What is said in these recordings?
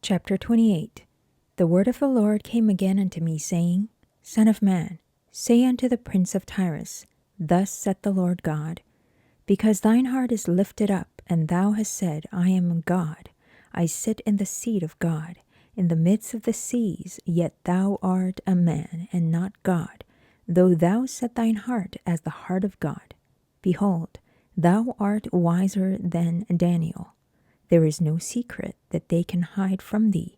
Chapter 28. The word of the Lord came again unto me, saying, Son of man, say unto the prince of Tyrus, Thus saith the Lord God, Because thine heart is lifted up, and thou hast said, I am God, I sit in the seat of God, in the midst of the seas, yet thou art a man, and not God, though thou set thine heart as the heart of God. Behold, thou art wiser than Daniel. There is no secret that they can hide from thee.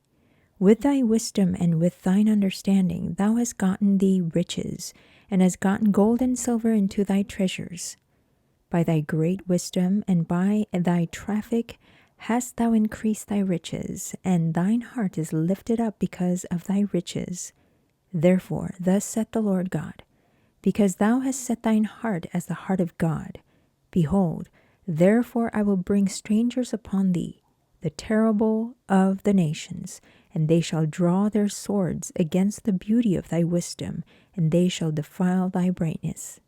With thy wisdom and with thine understanding thou hast gotten thee riches, and hast gotten gold and silver into thy treasures. By thy great wisdom and by thy traffic hast thou increased thy riches, and thine heart is lifted up because of thy riches. Therefore, thus saith the Lord God, because thou hast set thine heart as the heart of God, behold, therefore I will bring strangers upon thee, the terrible of the nations, and they shall draw their swords against the beauty of thy wisdom, and they shall defile thy brightness.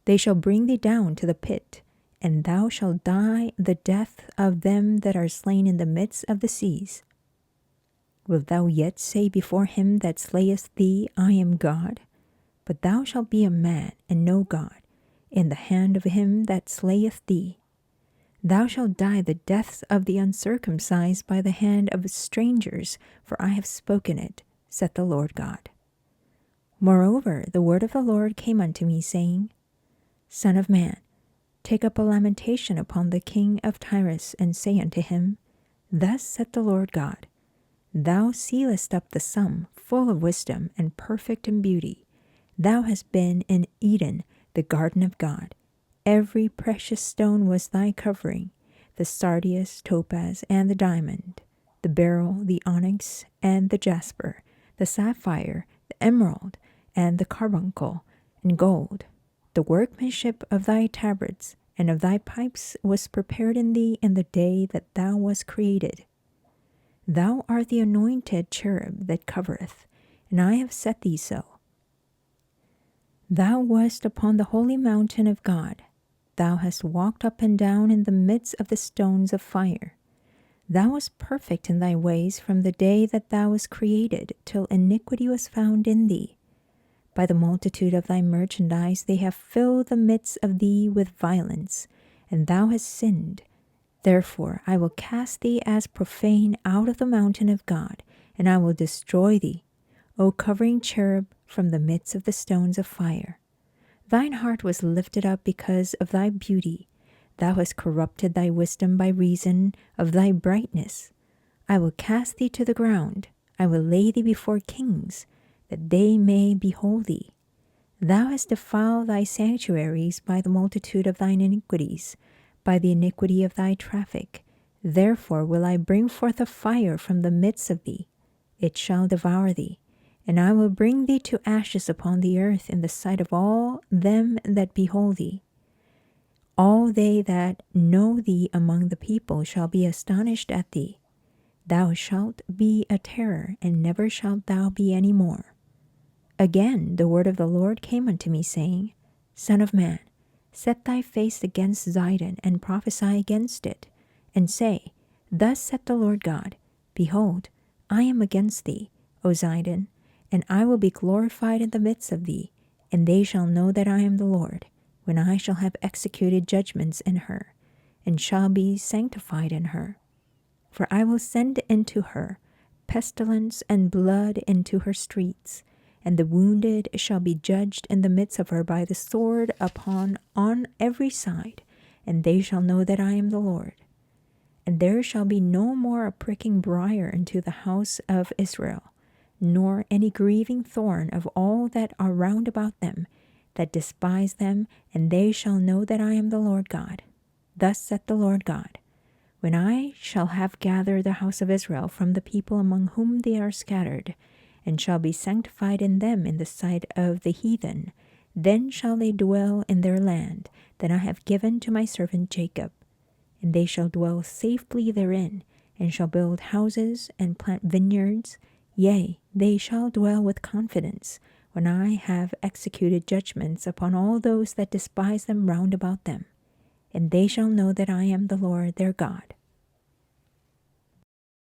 They shall bring thee down to the pit, and thou shalt die the death of them that are slain in the midst of the seas. Wilt thou yet say before him that slayeth thee, I am God? But thou shalt be a man, and no God, in the hand of him that slayeth thee. Thou shalt die the deaths of the uncircumcised by the hand of strangers, for I have spoken it, saith the Lord God. Moreover, the word of the Lord came unto me, saying, Son of man, take up a lamentation upon the king of Tyrus, and say unto him, Thus saith the Lord God, Thou sealest up the sum, full of wisdom, and perfect in beauty. Thou hast been in Eden, the garden of God. Every precious stone was thy covering, the sardius, topaz, and the diamond, the beryl, the onyx, and the jasper, the sapphire, the emerald, and the carbuncle, and gold. The workmanship of thy tabrets and of thy pipes was prepared in thee in the day that thou wast created. Thou art the anointed cherub that covereth, and I have set thee so. Thou wast upon the holy mountain of God. Thou hast walked up and down in the midst of the stones of fire. Thou wast perfect in thy ways from the day that thou wast created, till iniquity was found in thee. By the multitude of thy merchandise they have filled the midst of thee with violence, and thou hast sinned. Therefore I will cast thee as profane out of the mountain of God, and I will destroy thee, O covering cherub, from the midst of the stones of fire. Thine heart was lifted up because of thy beauty. Thou hast corrupted thy wisdom by reason of thy brightness. I will cast thee to the ground. I will lay thee before kings, that they may behold thee. Thou hast defiled thy sanctuaries by the multitude of thine iniquities, by the iniquity of thy traffic. Therefore will I bring forth a fire from the midst of thee. It shall devour thee. And I will bring thee to ashes upon the earth in the sight of all them that behold thee. All they that know thee among the people shall be astonished at thee. Thou shalt be a terror, and never shalt thou be any more. Again the word of the Lord came unto me, saying, Son of man, set thy face against Zidon, and prophesy against it, and say, Thus saith the Lord God, Behold, I am against thee, O Zidon, and I will be glorified in the midst of thee, and they shall know that I am the Lord, when I shall have executed judgments in her, and shall be sanctified in her. For I will send into her pestilence and blood into her streets, and the wounded shall be judged in the midst of her by the sword on every side, and they shall know that I am the Lord. And there shall be no more a pricking briar into the house of Israel, nor any grieving thorn of all that are round about them, that despise them, and they shall know that I am the Lord God. Thus saith the Lord God, When I shall have gathered the house of Israel from the people among whom they are scattered, and shall be sanctified in them in the sight of the heathen, then shall they dwell in their land that I have given to my servant Jacob. And they shall dwell safely therein, and shall build houses and plant vineyards. Yea, they shall dwell with confidence, when I have executed judgments upon all those that despise them round about them. And they shall know that I am the Lord their God.